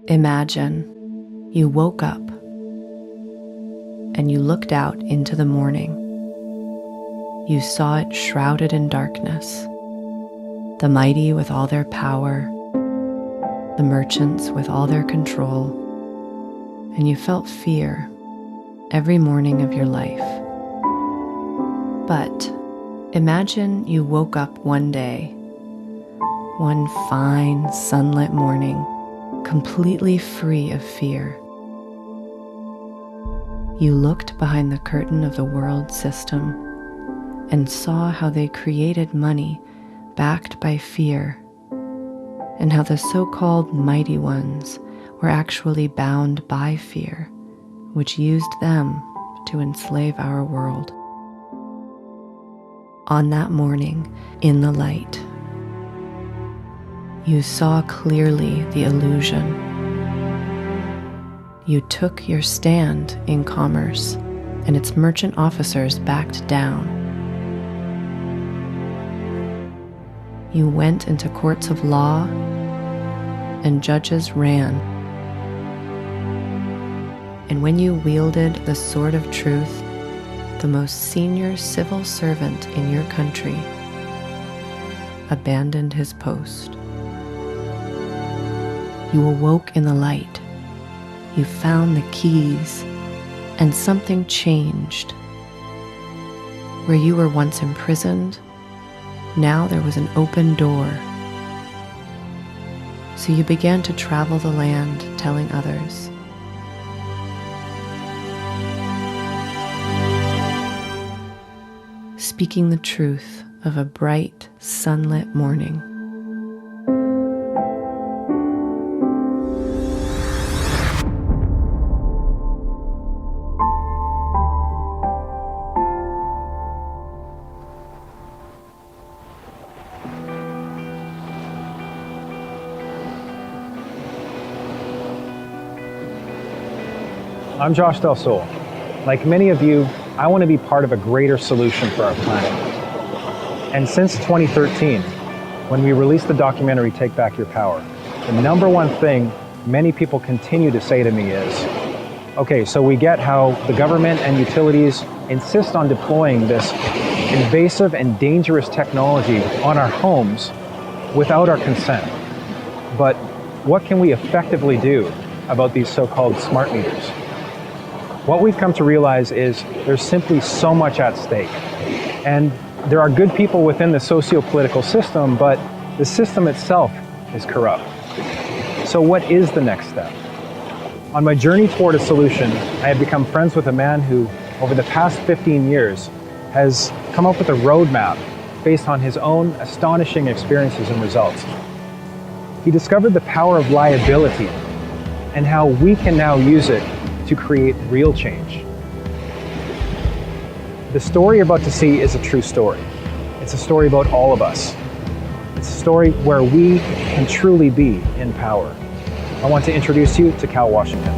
Imagine you woke up and you looked out into the morning. You saw it shrouded in darkness, the mighty with all their power, the merchants with all their control, and you felt fear every morning of your life. But imagine you woke up one day, one fine sunlit morning, completely free of fear. You looked behind the curtain of the world system and saw how they created money backed by fear, and how the so-called mighty ones were actually bound by fear, which used them to enslave our world. On that morning, in the light, you saw clearly the illusion. You took your stand in commerce, and its merchant officers backed down. You went into courts of law, and judges ran. And when you wielded the sword of truth, the most senior civil servant in your country abandoned his post. You awoke in the light. You found the keys, and something changed. Where you were once imprisoned, now there was an open door. So you began to travel the land, telling others. Speaking the truth of a bright, sunlit morning. I'm Josh Del Sol. Like many of you, I want to be part of a greater solution for our planet. And since 2013, when we released the documentary Take Back Your Power, the number one thing many people continue to say to me is, okay, so we get how the government and utilities insist on deploying this invasive and dangerous technology on our homes without our consent. But what can we effectively do about these so-called smart meters? What we've come to realize is there's simply so much at stake. And there are good people within the socio-political system, but the system itself is corrupt. So what is the next step? On my journey toward a solution, I have become friends with a man who, over the past 15 years, has come up with a roadmap based on his own astonishing experiences and results. He discovered the power of liability and how we can now use it to create real change. The story you're about to see is a true story. It's a story about all of us. It's a story where we can truly be in power. I want to introduce you to Cal Washington.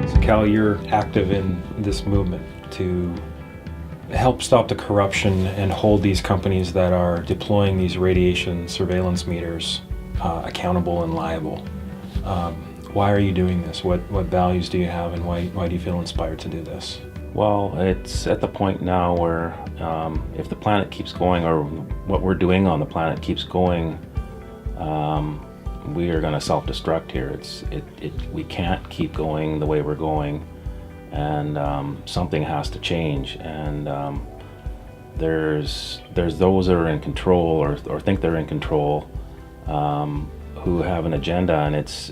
So Cal, you're active in this movement to help stop the corruption and hold these companies that are deploying these radiation surveillance meters accountable and liable. Why are you doing this? What values do you have, and why do you feel inspired to do this? Well, it's at the point now where if the planet keeps going, or what we're doing on the planet keeps going, we are going to self-destruct here. We can't keep going the way we're going, and something has to change. And there's those that are in control or think they're in control, who have an agenda, and it's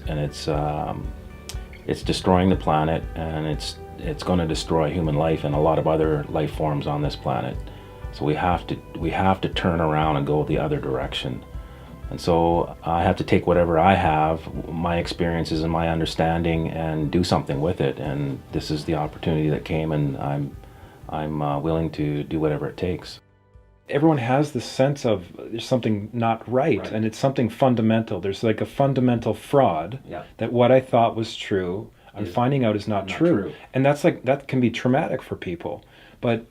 destroying the planet, and it's going to destroy human life and a lot of other life forms on this planet. So we have to turn around and go the other direction. And so I have to take whatever I have, my experiences and my understanding, and do something with it. And this is the opportunity that came, and I'm willing to do whatever it takes. Everyone has this sense of there's something not right, and it's something fundamental. There's like a fundamental fraud that what I thought was true, I'm finding out is not true. And that can be traumatic for people. But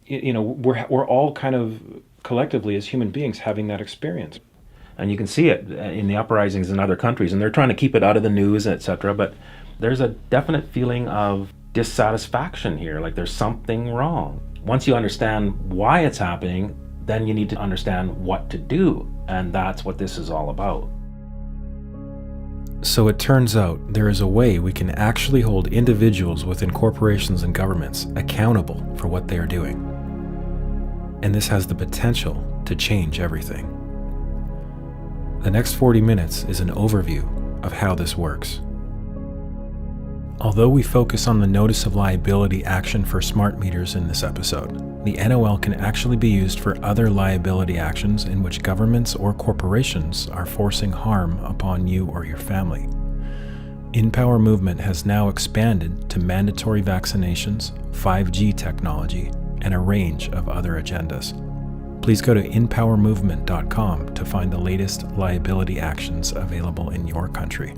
we're all kind of collectively as human beings having that experience. And you can see it in the uprisings in other countries, and they're trying to keep it out of the news, etc. But there's a definite feeling of dissatisfaction here, like there's something wrong. Once you understand why it's happening, then you need to understand what to do, and that's what this is all about. So it turns out there is a way we can actually hold individuals within corporations and governments accountable for what they are doing. And this has the potential to change everything. The next 40 minutes is an overview of how this works. Although we focus on the notice of liability action for smart meters in this episode, the NOL can actually be used for other liability actions in which governments or corporations are forcing harm upon you or your family. InPower movement has now expanded to mandatory vaccinations, 5G technology, and a range of other agendas. Please go to inpowermovement.com to find the latest liability actions available in your country.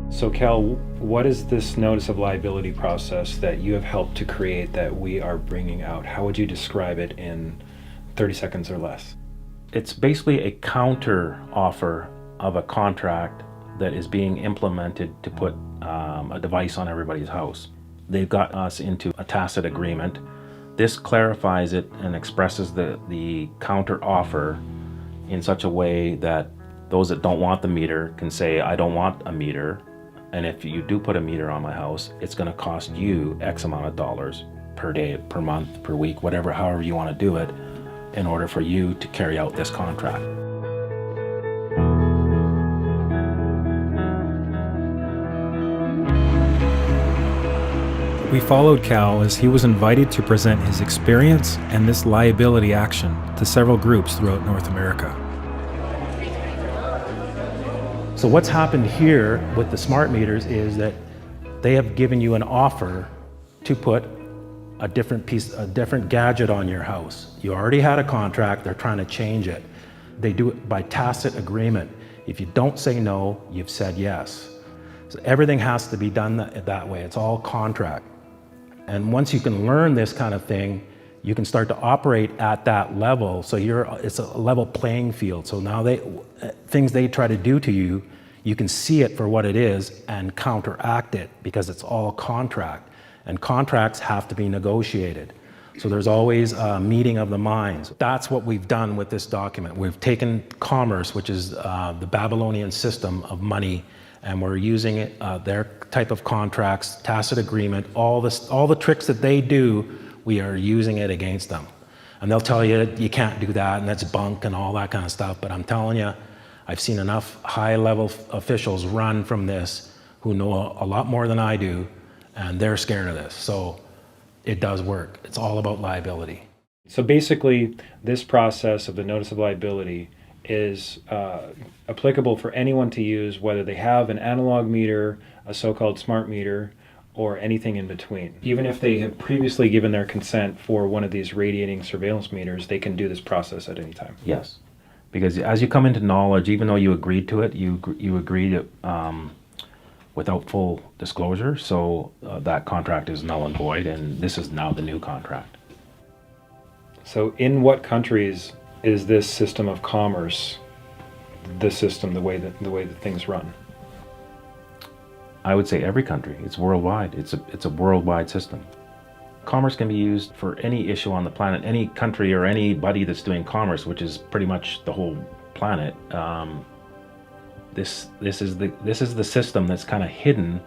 So Cal, what is this notice of liability process that you have helped to create that we are bringing out? How would you describe it in 30 seconds or less? It's basically a counter offer of a contract that is being implemented to put a device on everybody's house. They've got us into a tacit agreement. This clarifies it and expresses the counter offer in such a way that those that don't want the meter can say, I don't want a meter. And if you do put a meter on my house, it's going to cost you X amount of dollars per day, per month, per week, whatever, however you want to do it, in order for you to carry out this contract. We followed Cal as he was invited to present his experience and this liability action to several groups throughout North America. So what's happened here with the smart meters is that they have given you an offer to put a different gadget on your house. You already had a contract, they're trying to change it. They do it by tacit agreement. If you don't say no, you've said yes. So everything has to be done that way. It's all contract. And once you can learn this kind of thing, you can start to operate at that level. So it's a level playing field. So now things they try to do to you, you can see it for what it is and counteract it because it's all contract. And contracts have to be negotiated. So there's always a meeting of the minds. That's what we've done with this document. We've taken commerce, which is the Babylonian system of money, and we're using it, their type of contracts, tacit agreement, all the tricks that they do, we are using it against them. And they'll tell you you can't do that and that's bunk and all that kind of stuff. But I'm telling you, I've seen enough high-level officials run from this who know a lot more than I do, and they're scared of this. So it does work. It's all about liability. So basically, this process of the notice of liability is applicable for anyone to use, whether they have an analog meter, a so-called smart meter, or anything in between. Even if they have previously given their consent for one of these radiating surveillance meters, they can do this process at any time. Yes, because as you come into knowledge, even though you agreed to it, you agreed it without full disclosure, so that contract is null and void, and this is now the new contract. So in what countries is this system of commerce, the system, the way that things run? I would say every country. It's worldwide. It's a worldwide system. Commerce can be used for any issue on the planet, any country or anybody that's doing commerce, which is pretty much the whole planet. This is the system that's kind of hidden,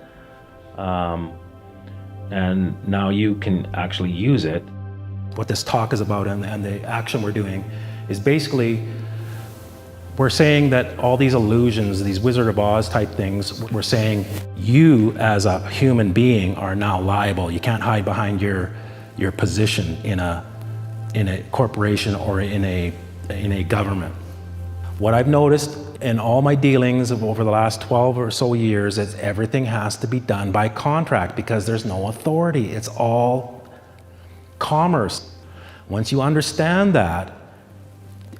and now you can actually use it. What this talk is about and the action we're doing is basically we're saying that all these illusions, these Wizard of Oz type things, we're saying you as a human being are now liable. You can't hide behind your position in a corporation or in a government. What I've noticed in all my dealings over the last 12 or so years is everything has to be done by contract because there's no authority. It's all commerce. Once you understand that,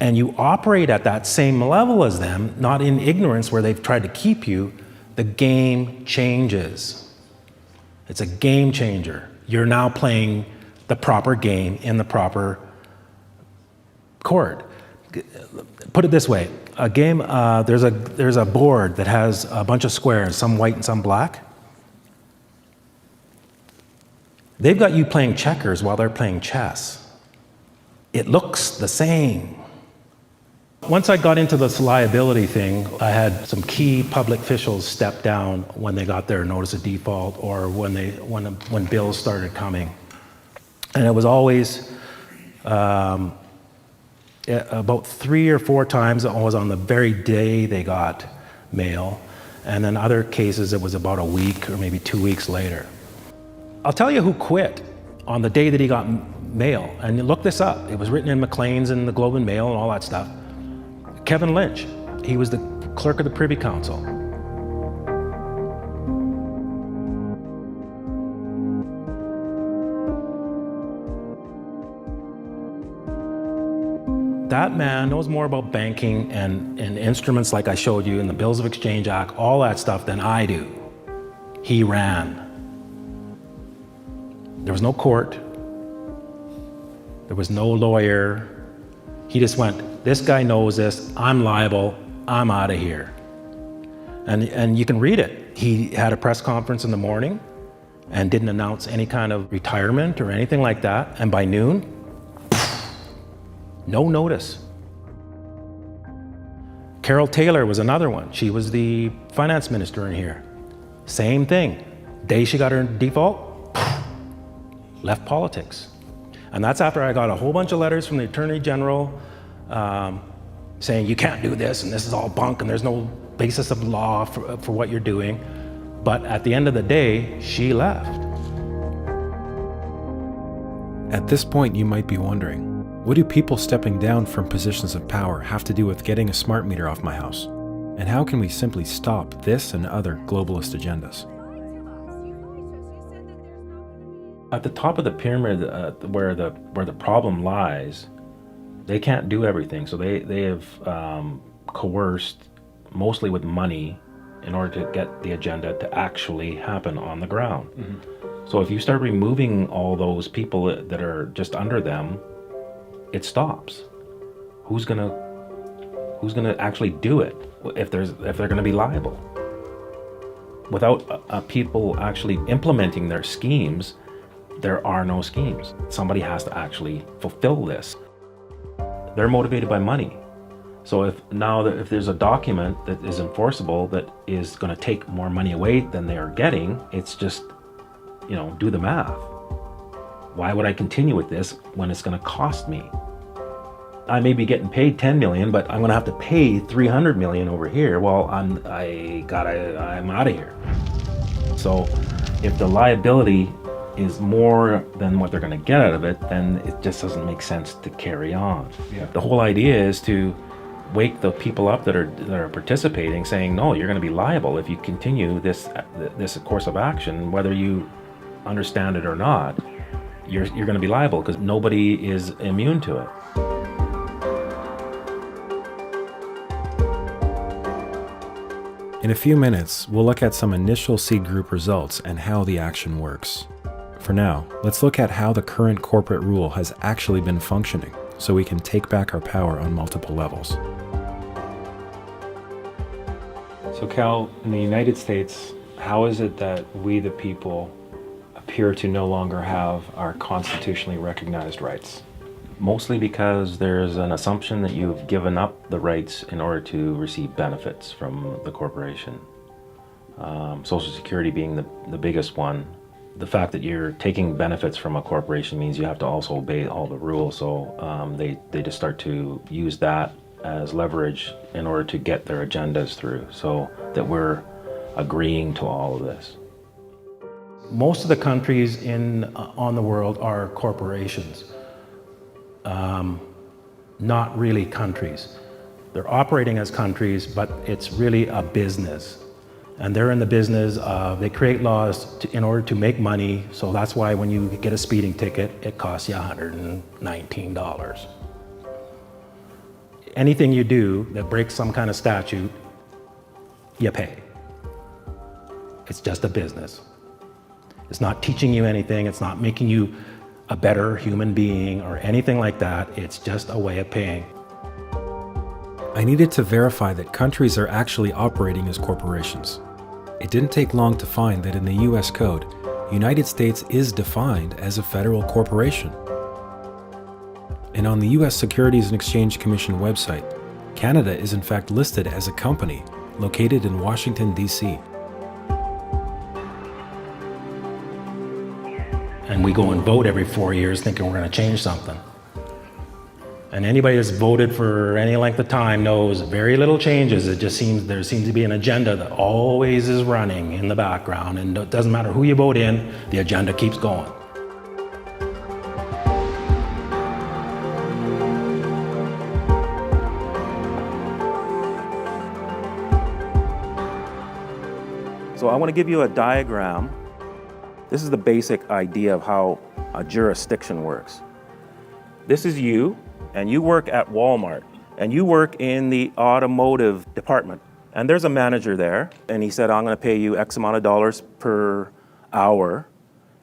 and you operate at that same level as them, not in ignorance where they've tried to keep you, the game changes. It's a game changer. You're now playing the proper game in the proper court. Put it this way, a game, there's a board that has a bunch of squares, some white and some black. They've got you playing checkers while they're playing chess. It looks the same. Once I got into this liability thing, I had some key public officials step down when they got their notice of default or when bills started coming. And it was always about 3 or 4 times it was on the very day they got mail, and then other cases it was about a week or maybe 2 weeks later. I'll tell you who quit on the day that he got mail, and you look this up. It was written in Maclean's and the Globe and Mail and all that stuff. Kevin Lynch. He was the clerk of the Privy Council. That man knows more about banking and instruments like I showed you in the Bills of Exchange Act, all that stuff than I do. He ran. There was no court. There was no lawyer. He just went, this guy knows this, I'm liable, I'm out of here. And you can read it. He had a press conference in the morning and didn't announce any kind of retirement or anything like that. And by noon, no notice. Carol Taylor was another one. She was the finance minister in here. Same thing. Day she got her default, left politics. And that's after I got a whole bunch of letters from the Attorney General saying you can't do this and this is all bunk and there's no basis of law for what you're doing. But at the end of the day, she left. At this point, you might be wondering, what do people stepping down from positions of power have to do with getting a smart meter off my house? And how can we simply stop this and other globalist agendas? At the top of the pyramid, where the problem lies, they can't do everything. So they have coerced, mostly with money, in order to get the agenda to actually happen on the ground. Mm-hmm. So if you start removing all those people that are just under them, it stops. Who's gonna actually do it if they're gonna be liable? Without people actually implementing their schemes, there are no schemes. Somebody has to actually fulfill this. They're motivated by money. So if there's a document that is enforceable that is going to take more money away than they are getting, it's just, do the math. Why would I continue with this when it's going to cost me? I may be getting paid 10 million, but I'm going to have to pay 300 million over here. Well, I'm out of here. So if the liability is more than what they're going to get out of it, then it just doesn't make sense to carry on. Yeah. The whole idea is to wake the people up that are participating, saying, no, you're going to be liable if you continue this course of action, whether you understand it or not. You're going to be liable because nobody is immune to it. In a few minutes, we'll look at some initial seed group results and how the action works. For now, let's look at how the current corporate rule has actually been functioning, so we can take back our power on multiple levels. So Cal, in the United States, how is it that we the people appear to no longer have our constitutionally recognized rights? Mostly because there's an assumption that you've given up the rights in order to receive benefits from the corporation. Social Security being the biggest one. The fact that you're taking benefits from a corporation means you have to also obey all the rules, so they just start to use that as leverage in order to get their agendas through, so that we're agreeing to all of this. Most of the countries on the world are corporations, not really countries. They're operating as countries, but it's really a business. And they're in the business of, they create laws in order to make money, so that's why when you get a speeding ticket, it costs you $119. Anything you do that breaks some kind of statute, you pay. It's just a business. It's not teaching you anything, it's not making you a better human being or anything like that, it's just a way of paying. I needed to verify that countries are actually operating as corporations. It didn't take long to find that in the US Code, United States is defined as a federal corporation. And on the US Securities and Exchange Commission website, Canada is in fact listed as a company located in Washington, D.C. And we go and vote every 4 years thinking we're going to change something. And anybody that's voted for any length of time knows very little changes. There seems to be an agenda that always is running in the background, and it doesn't matter who you vote in, the agenda keeps going. So I want to give you a diagram. This is the basic idea of how a jurisdiction works. This is you, and you work at Walmart, and you work in the automotive department. And there's a manager there, and he said, I'm going to pay you X amount of dollars per hour,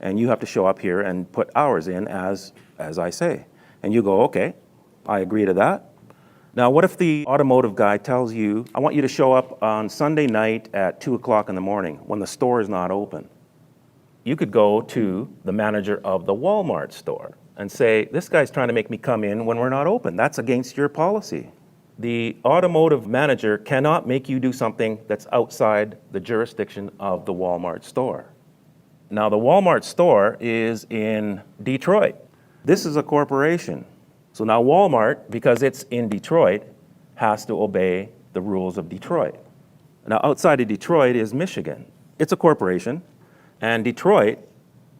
and you have to show up here and put hours in as I say. And you go, okay, I agree to that. Now, what if the automotive guy tells you, I want you to show up on Sunday night at 2 o'clock in the morning when the store is not open? You could go to the manager of the Walmart store and say, this guy's trying to make me come in when we're not open. That's against your policy. The automotive manager cannot make you do something that's outside the jurisdiction of the Walmart store. Now, the Walmart store is in Detroit. This is a corporation. So now Walmart, because it's in Detroit, has to obey the rules of Detroit. Now, outside of Detroit is Michigan. It's a corporation, and Detroit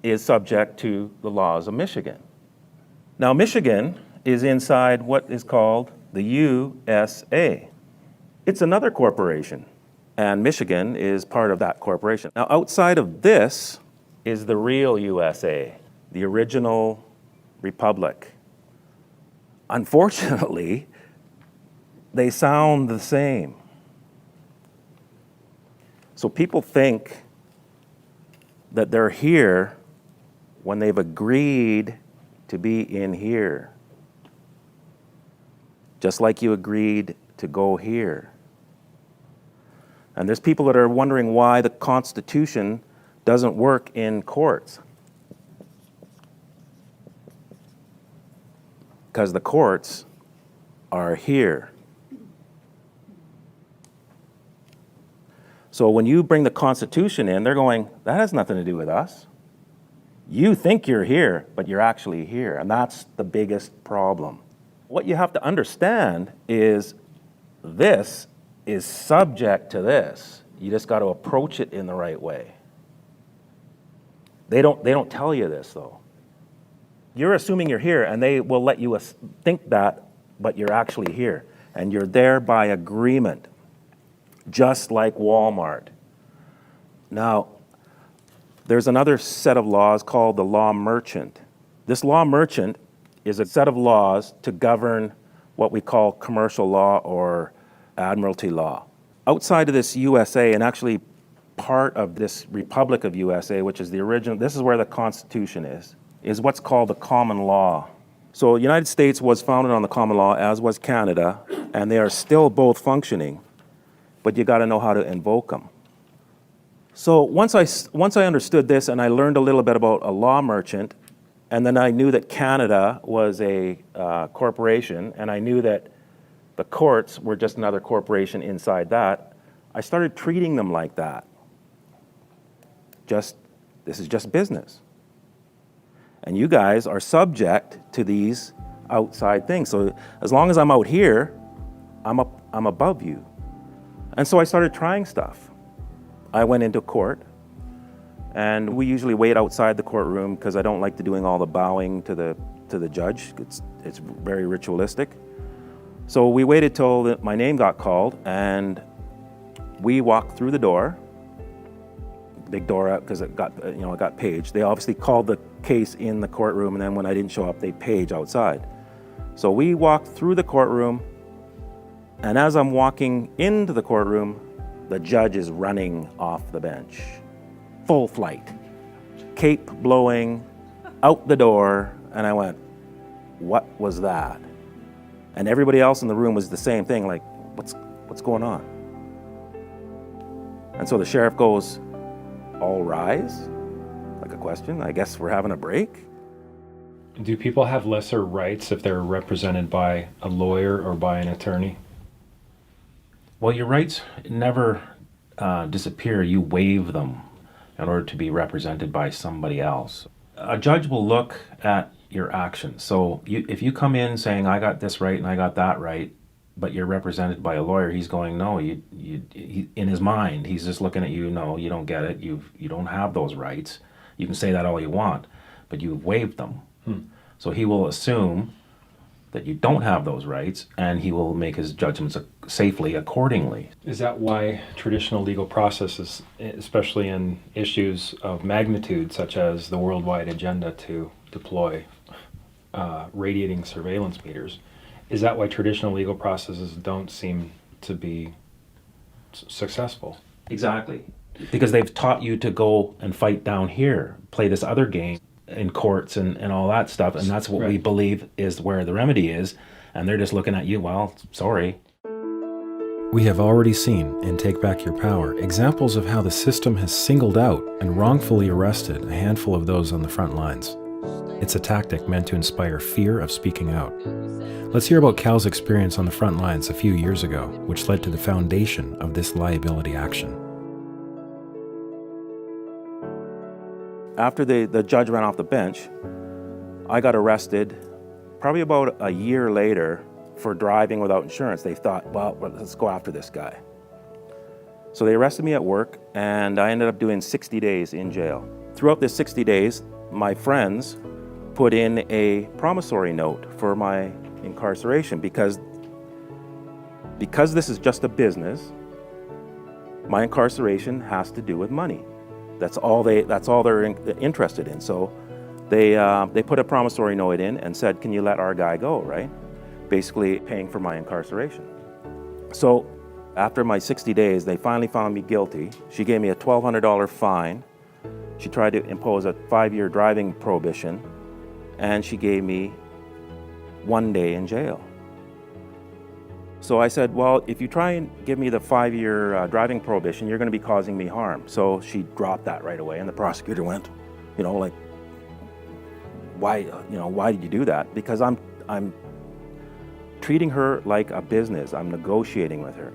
is subject to the laws of Michigan. Now, Michigan is inside what is called the USA. It's another corporation, and Michigan is part of that corporation. Now, outside of this is the real USA, the original republic. Unfortunately, they sound the same. So people think that they're here when they've agreed to be in here, just like you agreed to go here. And there's people that are wondering why the Constitution doesn't work in courts. Because the courts are here. So when you bring the Constitution in, they're going, that has nothing to do with us. You think you're here, but you're actually here, and that's the biggest problem. What you have to understand is this is subject to this. You just got to approach it in the right way. They don't tell you this, though. You're assuming you're here, and they will let you think that, but you're actually here. And you're there by agreement, just like Walmart. Now, there's another set of laws called the law merchant. This law merchant is a set of laws to govern what we call commercial law or admiralty law. Outside of this USA, and actually part of this Republic of USA, which is the original, this is where the Constitution is what's called the common law. So the United States was founded on the common law, as was Canada, and they are still both functioning, but you got to know how to invoke them. So once I understood this and I learned a little bit about a law merchant, and then I knew that Canada was a corporation, and I knew that the courts were just another corporation inside that, I started treating them like that. This is just business. And you guys are subject to these outside things. So as long as I'm out here, I'm above you. And so I started trying stuff. I went into court, and we usually wait outside the courtroom because I don't like doing all the bowing to the judge. It's very ritualistic. So we waited till my name got called, and we walked through the door. Big door out because it got paged. They obviously called the case in the courtroom, and then when I didn't show up, they page outside. So we walked through the courtroom, and as I'm walking into the courtroom, the judge is running off the bench, full flight, cape blowing, out the door, and I went, what was that? And everybody else in the room was the same thing, like, what's going on? And so the sheriff goes, all rise? Like a question, I guess we're having a break. Do people have lesser rights if they're represented by a lawyer or by an attorney? Well, your rights never disappear. You waive them in order to be represented by somebody else. A judge will look at your actions. So if you come in saying, I got this right and I got that right, but you're represented by a lawyer, he's going, no, he, in his mind, he's just looking at you, no, you don't get it. You don't have those rights. You can say that all you want, but you've waived them. So he will assume that you don't have those rights, and he will make his judgments safely accordingly. Is that why traditional legal processes, especially in issues of magnitude, such as the worldwide agenda to deploy radiating surveillance meters, is that why traditional legal processes don't seem to be successful? Exactly. Because they've taught you to go and fight down here, play this other game in courts and all that stuff, and that's what we believe is where the remedy is, and they're just looking at you, well, sorry. We have already seen in Take Back Your Power examples of how the system has singled out and wrongfully arrested a handful of those on the front lines. It's a tactic meant to inspire fear of speaking out. Let's hear about Cal's experience on the front lines a few years ago, which led to the foundation of this liability action. After the judge ran off the bench, I got arrested probably about a year later for driving without insurance. They thought, well, let's go after this guy. So they arrested me at work, and I ended up doing 60 days in jail. Throughout this 60 days, my friends put in a promissory note for my incarceration because this is just a business. My incarceration has to do with money. That's all they're interested in. So they put a promissory note in and said, can you let our guy go, right? Basically paying for my incarceration. So after my 60 days, they finally found me guilty. She gave me a $1,200 fine. She tried to impose a 5-year driving prohibition, and she gave me 1 day in jail. So I said, well, if you try and give me the 5-year driving prohibition, you're going to be causing me harm. So she dropped that right away, and the prosecutor went, like, why did you do that? Because I'm treating her like a business. I'm negotiating with her.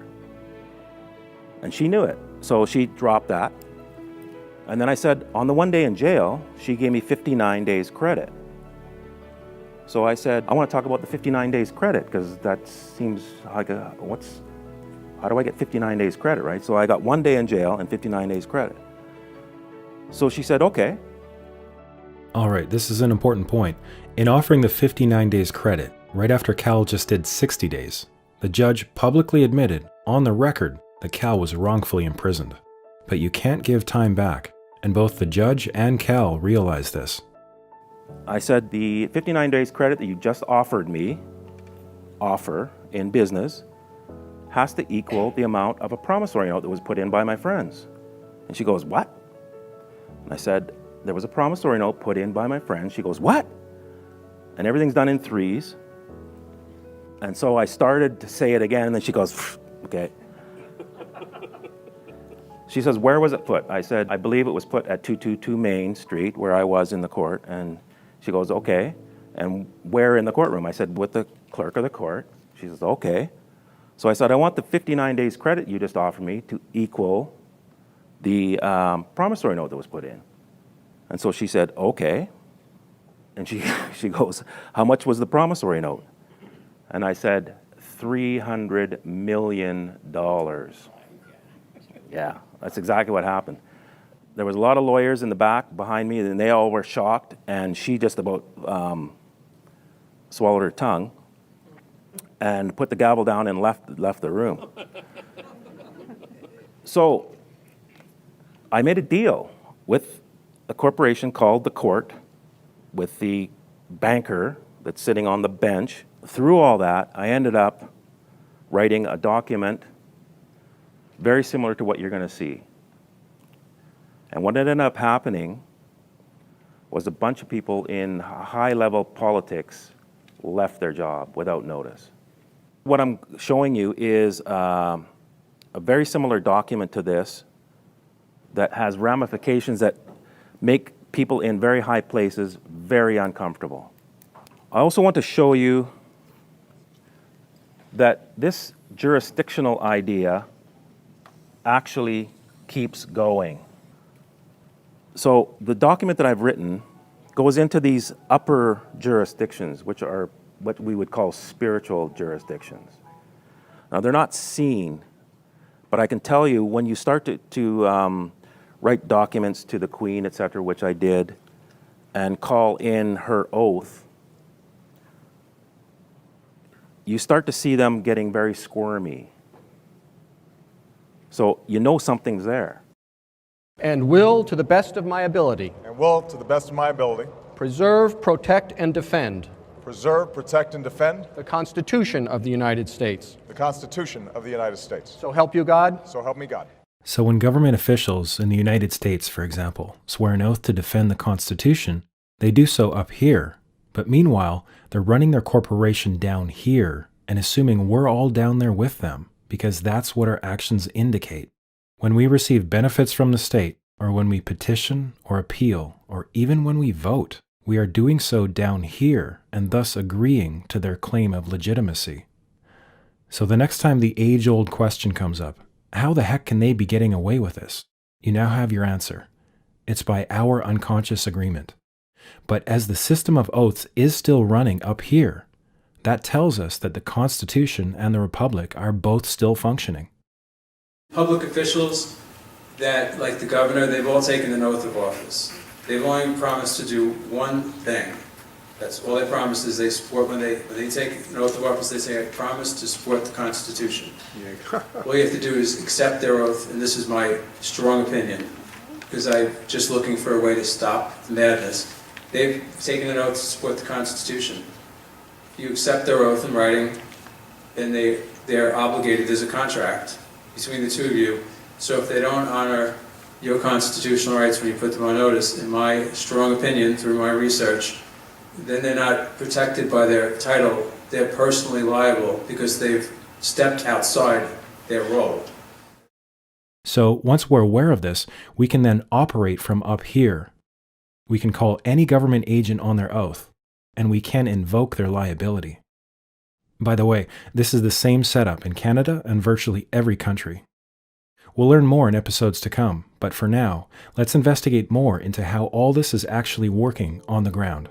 And she knew it. So she dropped that. And then I said, on the 1 day in jail, she gave me 59 days credit. So I said, I want to talk about the 59 days credit, because that seems like how do I get 59 days credit, right? So I got 1 day in jail and 59 days credit. So she said, okay. All right, this is an important point. In offering the 59 days credit, right after Cal just did 60 days, the judge publicly admitted, on the record, that Cal was wrongfully imprisoned. But you can't give time back, and both the judge and Cal realized this. I said, the 59 days credit that you just offered me, in business, has to equal the amount of a promissory note that was put in by my friends. And she goes, what? And I said, there was a promissory note put in by my friends. She goes, what? And everything's done in threes. And so I started to say it again, and then she goes, okay. She says, where was it put? I said, I believe it was put at 222 Main Street, where I was in the court. And she goes, okay. And where in the courtroom? I said, with the clerk of the court. She says, okay. So I said, I want the 59 days credit you just offered me to equal the promissory note that was put in. And so she said, okay. And she goes, how much was the promissory note? And I said, $300 million. Yeah, that's exactly what happened. There was a lot of lawyers in the back behind me, and they all were shocked, and she just about swallowed her tongue and put the gavel down and left the room. So I made a deal with a corporation called the Court, with the banker that's sitting on the bench. Through all that, I ended up writing a document very similar to what you're going to see. And what ended up happening was a bunch of people in high-level politics left their job without notice. What I'm showing you is a very similar document to this that has ramifications that make people in very high places very uncomfortable. I also want to show you that this jurisdictional idea actually keeps going. So the document that I've written goes into these upper jurisdictions, which are what we would call spiritual jurisdictions. Now, they're not seen, but I can tell you when you start to write documents to the Queen, etc., which I did, and call in her oath, you start to see them getting very squirmy. So you know something's there. And will, to the best of my ability, and will, to the best of my ability, preserve, protect, and defend preserve, protect, and defend the Constitution of the United States. the Constitution of the United States. So help you God. So help me God. So when government officials in the United States, for example, swear an oath to defend the Constitution, they do so up here. But meanwhile, they're running their corporation down here and assuming we're all down there with them, because that's what our actions indicate. When we receive benefits from the state, or when we petition or appeal, or even when we vote, we are doing so down here and thus agreeing to their claim of legitimacy. So the next time the age-old question comes up, how the heck can they be getting away with this? You now have your answer. It's by our unconscious agreement. But as the system of oaths is still running up here, that tells us that the Constitution and the Republic are both still functioning. Public officials that, like the governor, they've all taken an oath of office. They've only promised to do one thing. That's all they promise is they support, when they take an oath of office, they say, I promise to support the Constitution. All you have to do is accept their oath, and this is my strong opinion, because I'm just looking for a way to stop the madness. They've taken an oath to support the Constitution. You accept their oath in writing, and they're obligated. There's a contract between the two of you. So if they don't honor your constitutional rights when you put them on notice, in my strong opinion, through my research, then they're not protected by their title. They're personally liable because they've stepped outside their role. So once we're aware of this, we can then operate from up here. We can call any government agent on their oath, and we can invoke their liability. By the way, this is the same setup in Canada and virtually every country. We'll learn more in episodes to come, but for now, let's investigate more into how all this is actually working on the ground.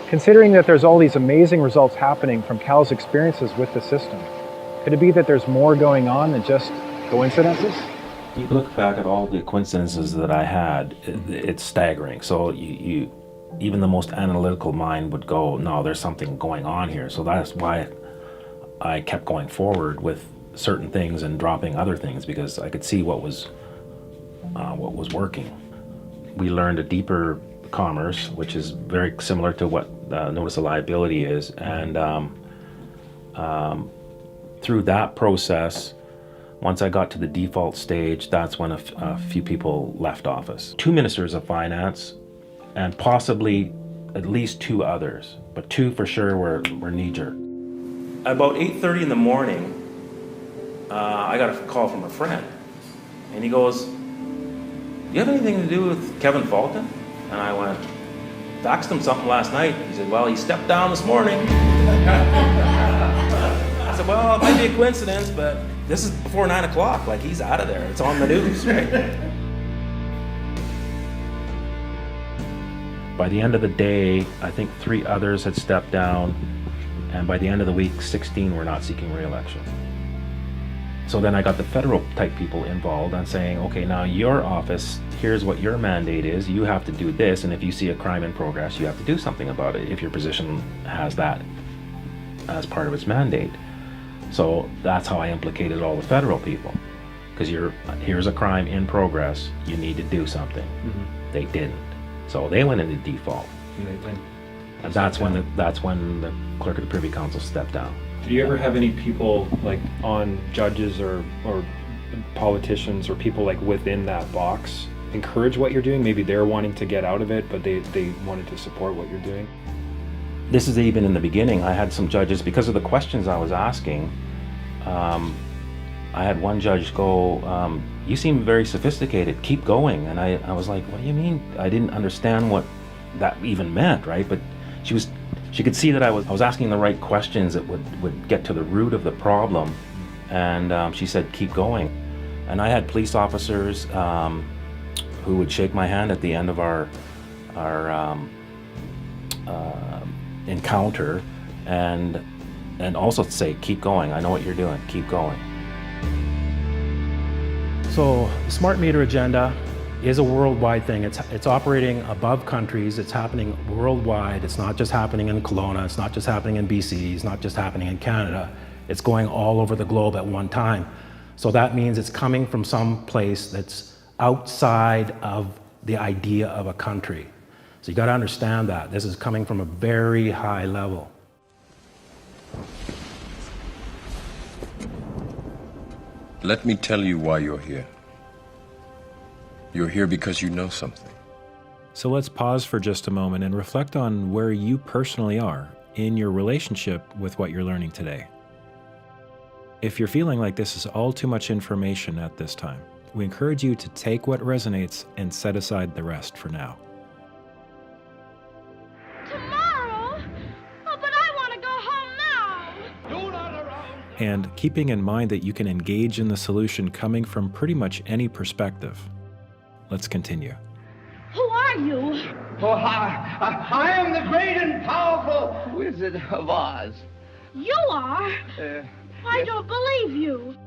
Considering that there's all these amazing results happening from Cal's experiences with the system, could it be that there's more going on than just coincidences? You look back at all the coincidences that I had, it's staggering. So you even the most analytical mind would go, no, there's something going on here. So that's why I kept going forward with certain things and dropping other things, because I could see what was working. We learned a deeper commerce, which is very similar to what notice of liability is, and through that process, once I got to the default stage, that's when a few people left office. 2 ministers of finance, and possibly at least 2 others, but 2 for sure were knee-jerk. About 8:30 in the morning, I got a call from a friend, and he goes, "Do you have anything to do with Kevin Fulton?" And I went, "Faxed him something last night." He said, "Well, he stepped down this morning." I said, "Well, it might be a coincidence, but this is before 9 o'clock. Like, he's out of there. It's on the news, right?" By the end of the day, I think 3 others had stepped down, and by the end of the week, 16 were not seeking re-election. So then I got the federal type people involved on saying, okay, now your office, here's what your mandate is, you have to do this, and if you see a crime in progress, you have to do something about it if your position has that as part of its mandate. So that's how I implicated all the federal people, because here's a crime in progress, you need to do something. Mm-hmm. They didn't. So they went into default. And that's when the clerk of the Privy Council stepped down. Did you ever have any people like on judges or politicians or people like within that box encourage what you're doing? Maybe they're wanting to get out of it, but they wanted to support what you're doing? This is even in the beginning. I had some judges, because of the questions I was asking, I had one judge go, you seem very sophisticated, keep going. And I was like, what do you mean? I didn't understand what that even meant, right? But she could see that I was asking the right questions that would get to the root of the problem. And she said, keep going. And I had police officers who would shake my hand at the end of our encounter and also say, keep going, I know what you're doing, keep going. So the smart meter agenda is a worldwide thing. It's operating above countries. It's happening worldwide. It's not just happening in Kelowna. It's not just happening in BC. It's not just happening in Canada. It's going all over the globe at one time. So that means it's coming from some place that's outside of the idea of a country. So you got to understand that. This is coming from a very high level. Let me tell you why you're here. You're here because you know something. So let's pause for just a moment and reflect on where you personally are in your relationship with what you're learning today. If you're feeling like this is all too much information at this time, we encourage you to take what resonates and set aside the rest for now. Tomorrow? Oh, but I want to go home now. You're not around. And keeping in mind that you can engage in the solution coming from pretty much any perspective. Let's continue. Who are you? Oh, I am the great and powerful Wizard of Oz. You are? I don't believe you.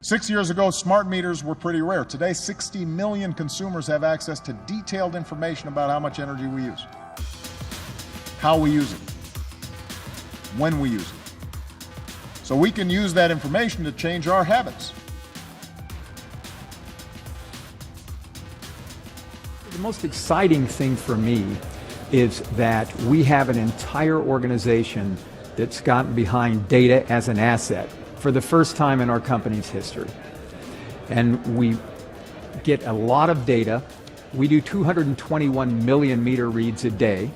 6 years ago, smart meters were pretty rare. Today, 60 million consumers have access to detailed information about how much energy we use, how we use it, when we use it. So we can use that information to change our habits. The most exciting thing for me is that we have an entire organization that's gotten behind data as an asset for the first time in our company's history. And we get a lot of data. We do 221 million meter reads a day,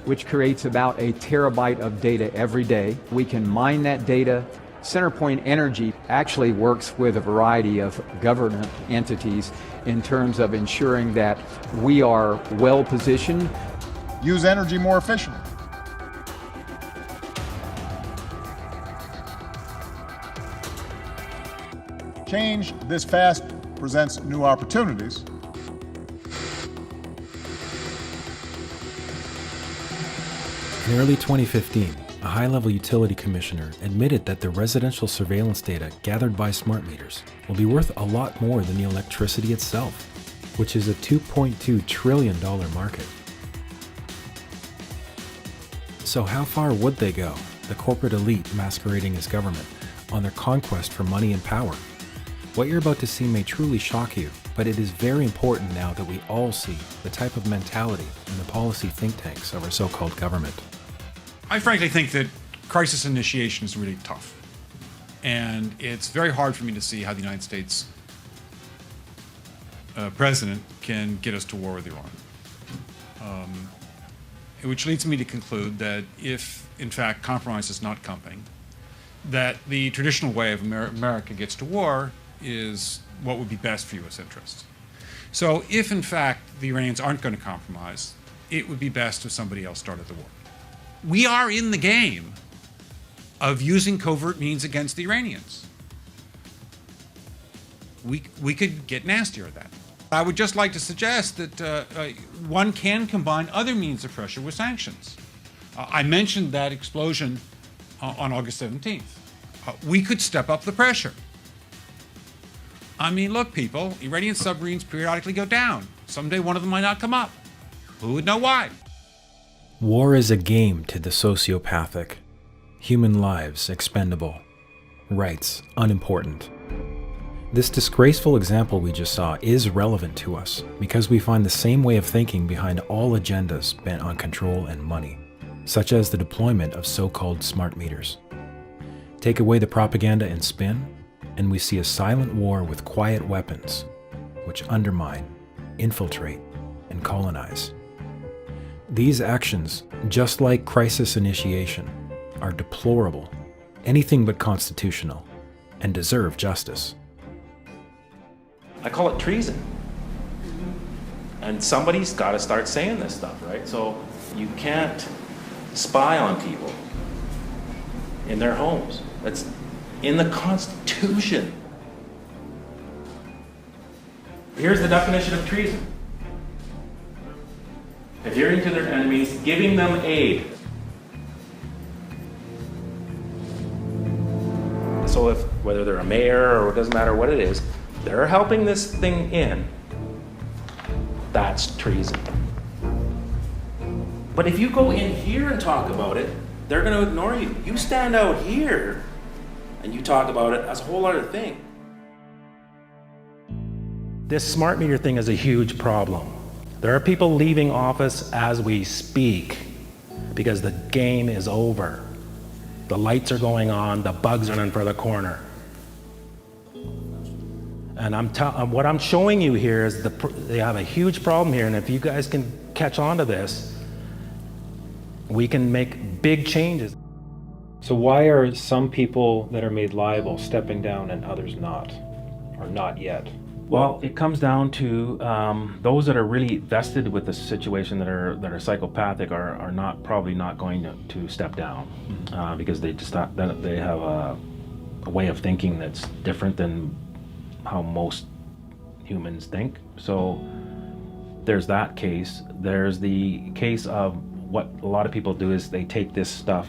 which creates about a terabyte of data every day. We can mine that data. CenterPoint Energy actually works with a variety of government entities in terms of ensuring that we are well positioned. Use energy more efficiently. Change this fast presents new opportunities. In early 2015, a high-level utility commissioner admitted that the residential surveillance data gathered by smart meters will be worth a lot more than the electricity itself, which is a $2.2 trillion market. So how far would they go, the corporate elite masquerading as government, on their conquest for money and power? What you're about to see may truly shock you, but it is very important now that we all see the type of mentality in the policy think tanks of our so-called government. I frankly think that crisis initiation is really tough. And it's very hard for me to see how the United States president can get us to war with Iran. Which leads me to conclude that if, in fact, compromise is not coming, that the traditional way of America gets to war is what would be best for U.S. interests. So if, in fact, the Iranians aren't going to compromise, it would be best if somebody else started the war. We are in the game of using covert means against the Iranians. We could get nastier at that. I would just like to suggest that one can combine other means of pressure with sanctions. I mentioned that explosion on August 17th. We could step up the pressure. I mean, look, people, Iranian submarines periodically go down. Someday one of them might not come up. Who would know why? War is a game to the sociopathic. Human lives expendable. Rights unimportant. This disgraceful example we just saw is relevant to us because we find the same way of thinking behind all agendas bent on control and money, such as the deployment of so-called smart meters. Take away the propaganda and spin, and we see a silent war with quiet weapons, which undermine, infiltrate, and colonize. These actions, just like crisis initiation, are deplorable, anything but constitutional, and deserve justice. I call it treason. And somebody's got to start saying this stuff, right? So you can't spy on people in their homes. That's in the Constitution. Here's the definition of treason. Adhering to their enemies, giving them aid. So if, whether they're a mayor or it doesn't matter what it is, they're helping this thing in, that's treason. But if you go in here and talk about it, they're going to ignore you. You stand out here and you talk about it, that's a whole other thing. This smart meter thing is a huge problem. There are people leaving office as we speak because the game is over. The lights are going on, the bugs are in for the corner. And what I'm showing you here is they have a huge problem here, and if you guys can catch on to this, we can make big changes. So why are some people that are made liable stepping down and others not, or not yet? Well, it comes down to those that are really vested with the situation that are psychopathic are probably not going to step down because they just they have a way of thinking that's different than how most humans think. So there's that case. There's the case of what a lot of people do is they take this stuff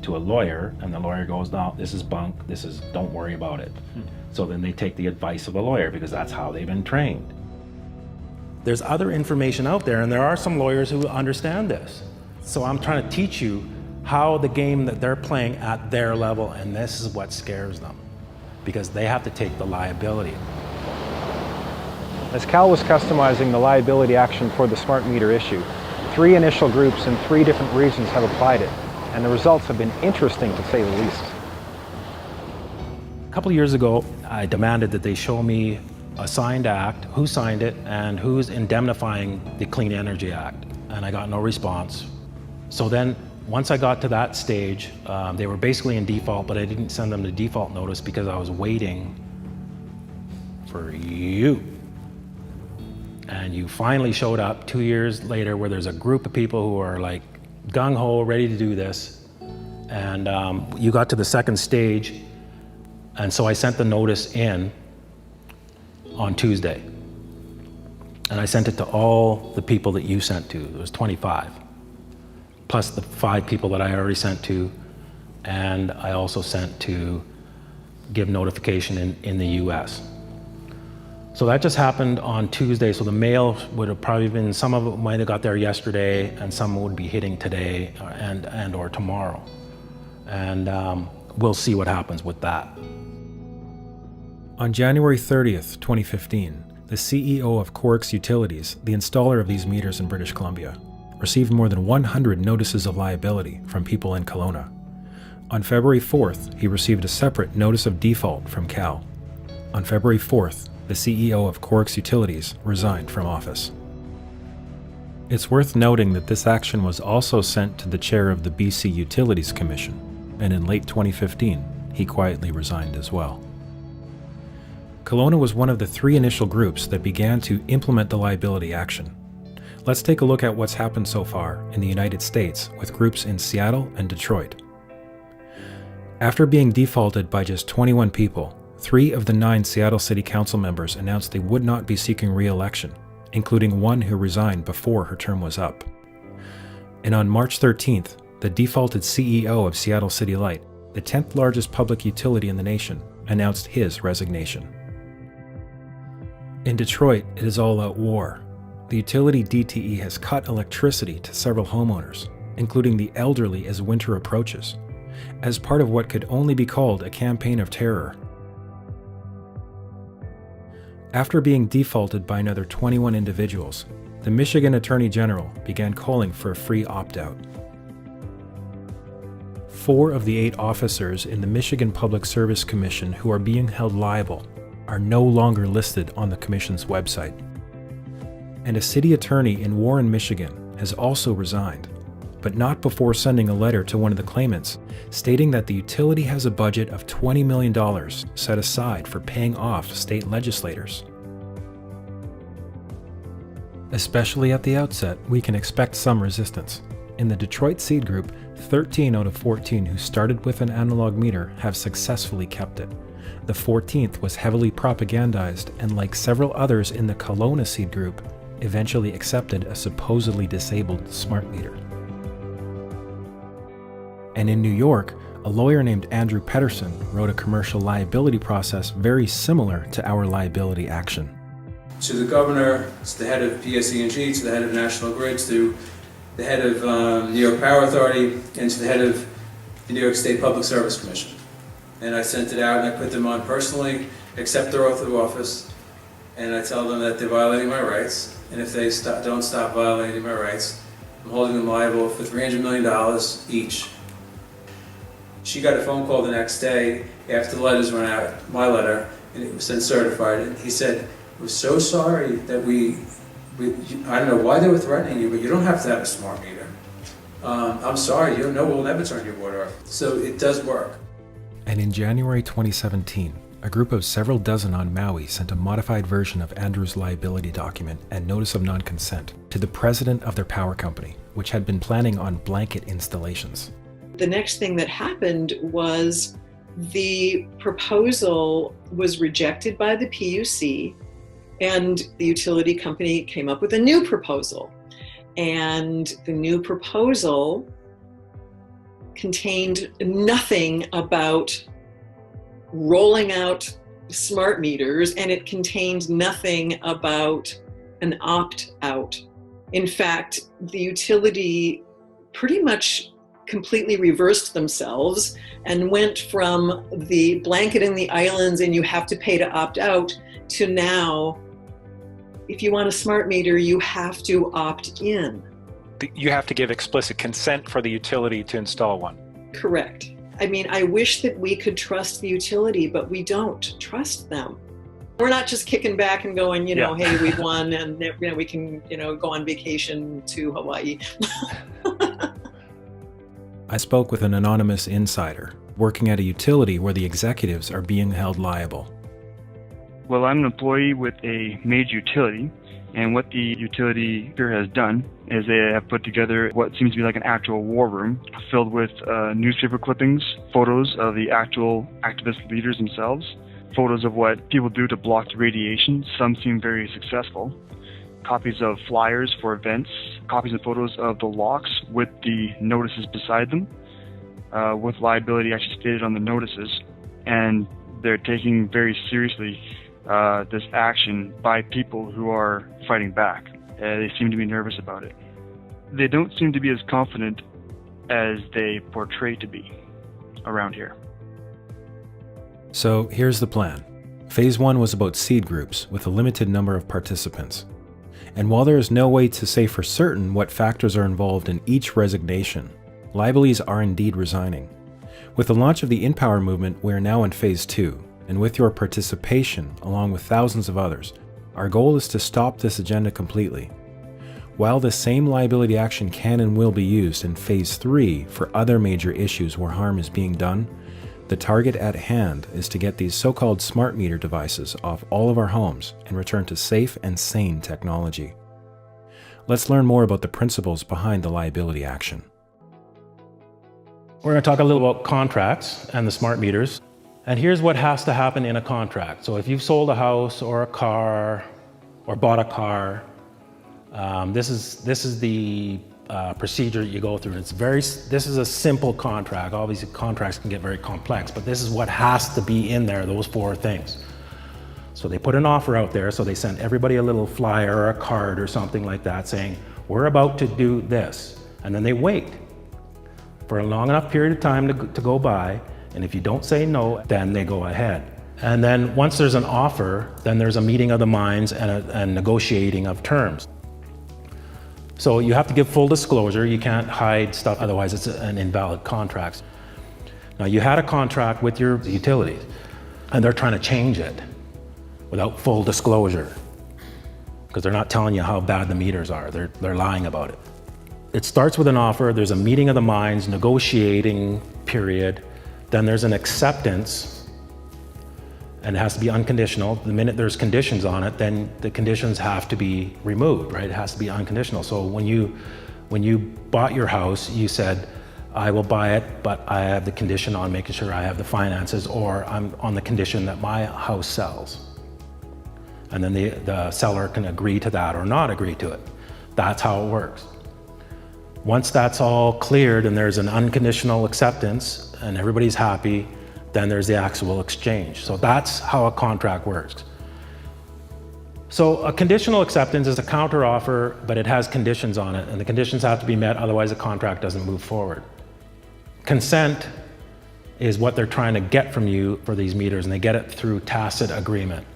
to a lawyer, and the lawyer goes, no, this is bunk, don't worry about it. So then they take the advice of a lawyer because that's how they've been trained. There's other information out there, and there are some lawyers who understand this. So I'm trying to teach you how the game that they're playing at their level, and this is what scares them, because they have to take the liability. As Cal was customizing the liability action for the smart meter issue, 3 initial groups in 3 different regions have applied it, and the results have been interesting to say the least. A couple of years ago, I demanded that they show me a signed act, who signed it, and who's indemnifying the Clean Energy Act, and I got no response. So then, once I got to that stage, they were basically in default, but I didn't send them the default notice because I was waiting for you. And you finally showed up 2 years later where there's a group of people who are like gung-ho, ready to do this. And you got to the second stage, and so I sent the notice in on Tuesday. And I sent it to all the people that you sent to. There was 25, plus the 5 people that I already sent to, and I also sent to give notification in the US. So that just happened on Tuesday, so the mail would have probably been, some of it might have got there yesterday, and some would be hitting today and or tomorrow. And we'll see what happens with that. On January 30th, 2015, the CEO of Corix Utilities, the installer of these meters in British Columbia, received more than 100 notices of liability from people in Kelowna. On February 4th, he received a separate notice of default from Cal. On February 4th, the CEO of Corix Utilities resigned from office. It's worth noting that this action was also sent to the chair of the BC Utilities Commission, and in late 2015, he quietly resigned as well. Kelowna was one of the 3 initial groups that began to implement the liability action. Let's take a look at what's happened so far in the United States with groups in Seattle and Detroit. After being defaulted by just 21 people, 3 of the 9 Seattle City Council members announced they would not be seeking re-election, including one who resigned before her term was up. And on March 13th, the defaulted CEO of Seattle City Light, the 10th largest public utility in the nation, announced his resignation. In Detroit, it is all out war. The utility DTE has cut electricity to several homeowners, including the elderly as winter approaches, as part of what could only be called a campaign of terror. After being defaulted by another 21 individuals, the Michigan Attorney General began calling for a free opt-out. 4 of the 8 officers in the Michigan Public Service Commission who are being held liable are no longer listed on the Commission's website. And a city attorney in Warren, Michigan has also resigned, but not before sending a letter to one of the claimants stating that the utility has a budget of $20 million set aside for paying off state legislators. Especially at the outset, we can expect some resistance. In the Detroit Seed Group, 13 out of 14 who started with an analog meter have successfully kept it. The 14th was heavily propagandized and, like several others in the Kelowna Seed Group, eventually accepted a supposedly disabled smart meter. And in New York, a lawyer named Andrew Pedersen wrote a commercial liability process very similar to our liability action. To the governor, to the head of PSE&G, to the head of National Grid, to the head of New York Power Authority, and to the head of the New York State Public Service Commission. And I sent it out and I put them on personally, accept their oath of office, and I tell them that they're violating my rights, and if they don't stop violating my rights, I'm holding them liable for $300 million each. She got a phone call the next day after the letters went out, my letter, and it was sent certified, and he said, "We're so sorry that I don't know why they were threatening you, but you don't have to have a smart meter. I'm sorry, we'll never turn your water off." So it does work. And in January 2017, a group of several dozen on Maui sent a modified version of Andrew's liability document and notice of non-consent to the president of their power company, which had been planning on blanket installations. The next thing that happened was the proposal was rejected by the PUC, and the utility company came up with a new proposal. And the new proposal contained nothing about rolling out smart meters, and it contained nothing about an opt-out. In fact, the utility pretty much completely reversed themselves and went from the blanket in the islands and you have to pay to opt out to now, if you want a smart meter, you have to opt in. You have to give explicit consent for the utility to install one. Correct. I mean, I wish that we could trust the utility, but we don't trust them. We're not just kicking back and going, hey, we've won and we can, go on vacation to Hawaii. I spoke with an anonymous insider working at a utility where the executives are being held liable. Well, I'm an employee with a major utility, and what the utility here has done is they have put together what seems to be like an actual war room filled with newspaper clippings, photos of the actual activist leaders themselves, photos of what people do to block the radiation. Some seem very successful. Copies of flyers for events, copies and photos of the locks with the notices beside them, with liability actually stated on the notices. And they're taking very seriously this action by people who are fighting back. They seem to be nervous about it. They don't seem to be as confident as they portray to be around here. So here's the plan. Phase 1 was about seed groups with a limited number of participants. And while there is no way to say for certain what factors are involved in each resignation, liabilities are indeed resigning. With the launch of the In Power movement, we are now in Phase 2, and with your participation, along with thousands of others, our goal is to stop this agenda completely. While the same liability action can and will be used in Phase 3 for other major issues where harm is being done, the target at hand is to get these so-called smart meter devices off all of our homes and return to safe and sane technology. Let's learn more about the principles behind the liability action. We're going to talk a little about contracts and the smart meters. And here's what has to happen in a contract. So if you've sold a house or a car or bought a car, this is the procedure you go through. This is a simple contract. Obviously contracts can get very complex, but this is what has to be in there, those 4 things. So they put an offer out there, so they send everybody a little flyer or a card or something like that saying, we're about to do this. And then they wait for a long enough period of time to go by, and if you don't say no, then they go ahead. And then once there's an offer, then there's a meeting of the minds and a negotiating of terms. So you have to give full disclosure. You can't hide stuff, otherwise it's an invalid contract. Now, you had a contract with your utilities, and they're trying to change it without full disclosure, because they're not telling you how bad the meters are. They're lying about it. It starts with an offer, there's a meeting of the minds, negotiating period, then there's an acceptance, and it has to be unconditional. The minute there's conditions on it, then the conditions have to be removed, right? It has to be unconditional. So when you bought your house, you said, I will buy it, but I have the condition on making sure I have the finances, or I'm on the condition that my house sells. And then the seller can agree to that or not agree to it. That's how it works. Once that's all cleared and there's an unconditional acceptance and everybody's happy, then there's the actual exchange. So that's how a contract works. So a conditional acceptance is a counteroffer, but it has conditions on it, and the conditions have to be met, otherwise the contract doesn't move forward. Consent is what they're trying to get from you for these meters, and they get it through tacit agreement.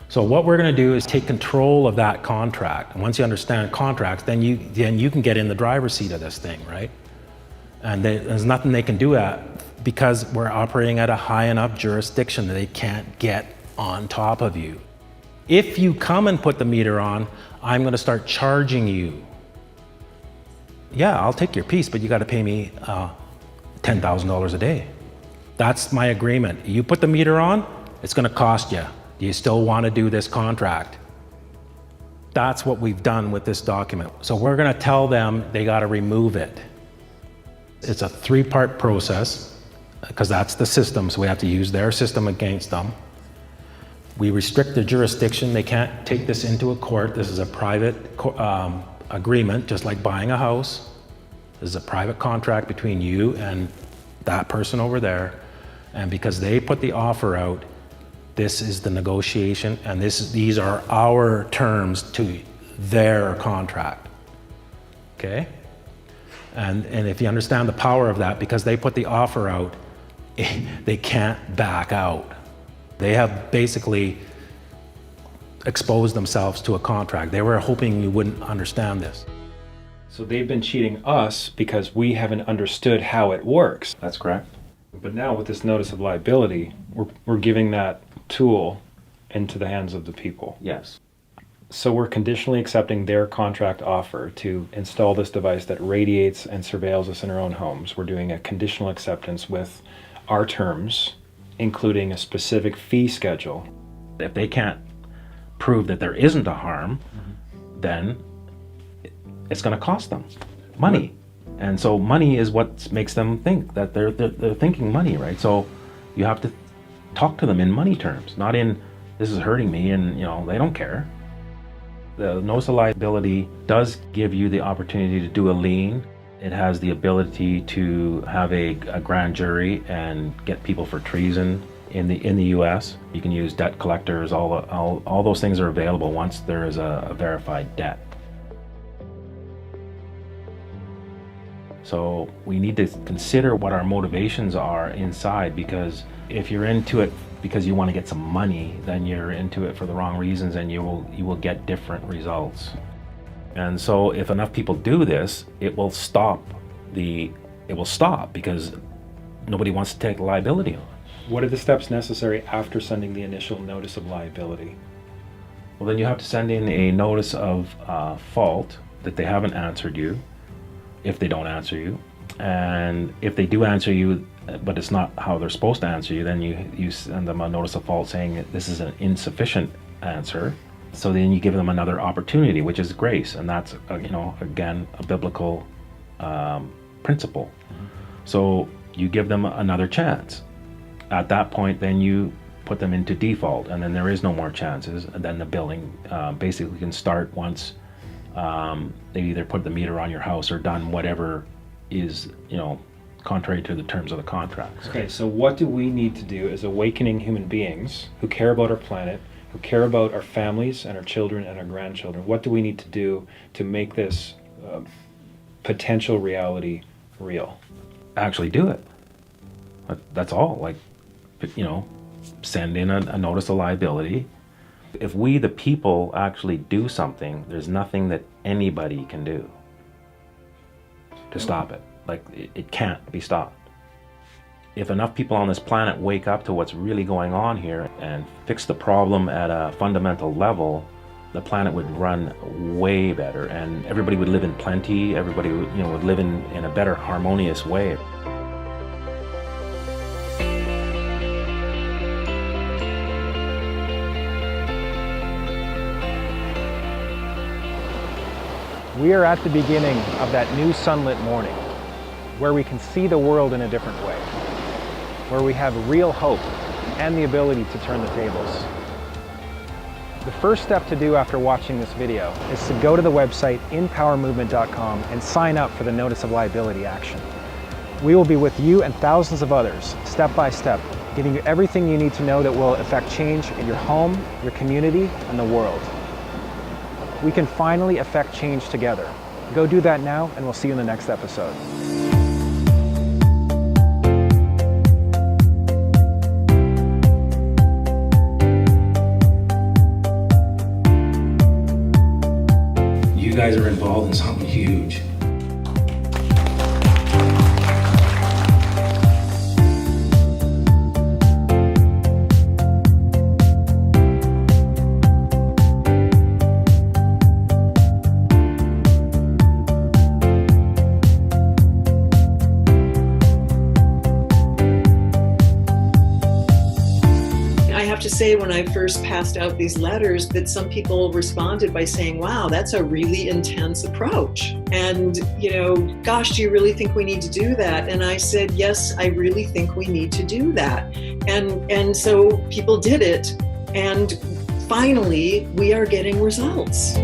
So what we're going to do is take control of that contract. And once you understand contracts, then you can get in the driver's seat of this thing, right? And there's nothing they can do because we're operating at a high enough jurisdiction that they can't get on top of you. If you come and put the meter on, I'm going to start charging you. Yeah, I'll take your piece, but you got to pay me $10,000 a day. That's my agreement. You put the meter on, it's going to cost you. Do you still want to do this contract? That's what we've done with this document. So we're going to tell them they got to remove it. It's a 3-part process, because that's the system, so we have to use their system against them. We restrict the jurisdiction. They can't take this into a court. This is a private agreement, just like buying a house. This is a private contract between you and that person over there. And because they put the offer out, this is the negotiation, and these are our terms to their contract. Okay? And if you understand the power of that, because they put the offer out, they can't back out. They have basically exposed themselves to a contract. They were hoping you wouldn't understand this. So they've been cheating us because we haven't understood how it works. That's correct. But now with this notice of liability, we're giving that tool into the hands of the people. Yes. So we're conditionally accepting their contract offer to install this device that radiates and surveils us in our own homes. We're doing a conditional acceptance with our terms, including a specific fee schedule. If they can't prove that there isn't a harm, then it's going to cost them money. And so money is what makes them think that they're thinking money, right? So you have to talk to them in money terms, not in this is hurting me, and they don't care. The notice of liability does give you the opportunity to do a lien. It has the ability to have a grand jury and get people for treason in the U.S. You can use debt collectors. All those things are available once there is a verified debt. So we need to consider what our motivations are inside, because if you're into it because you want to get some money, then you're into it for the wrong reasons, and you will get different results. And so if enough people do this, it will stop because nobody wants to take liability on. What are the steps necessary after sending the initial notice of liability? Well, then you have to send in a notice of fault that they haven't answered you, if they don't answer you. And if they do answer you, but it's not how they're supposed to answer you, then you send them a notice of fault saying that this is an insufficient answer. So then you give them another opportunity, which is grace, and that's again a biblical principle. So you give them another chance. At that point, then you put them into default, and then there is no more chances, and then the billing basically can start once they either put the meter on your house or done whatever is contrary to the terms of the contract. Okay, so what do we need to do as awakening human beings who care about our planet, who care about our families and our children and our grandchildren? What do we need to do to make this potential reality real? Actually do it. That's all. Send in a notice of liability. If we, the people, actually do something, there's nothing that anybody can do to stop it. It can't be stopped. if enough people on this planet wake up to what's really going on here and fix the problem at a fundamental level, the planet would run way better, and everybody would live in plenty. Everybody would live in a better, harmonious way. We are at the beginning of that new sunlit morning, where we can see the world in a different way, where we have real hope and the ability to turn the tables. The first step to do after watching this video is to go to the website inpowermovement.com and sign up for the Notice of Liability action. We will be with you and thousands of others, step by step, giving you everything you need to know that will affect change in your home, your community, and the world. We can finally affect change together. Go do that now, and we'll see you in the next episode. You guys are involved in something huge. To say when I first passed out these letters that some people responded by saying, wow, that's a really intense approach. And, gosh, do you really think we need to do that? And I said, yes, I really think we need to do that. And so people did it. And finally, we are getting results.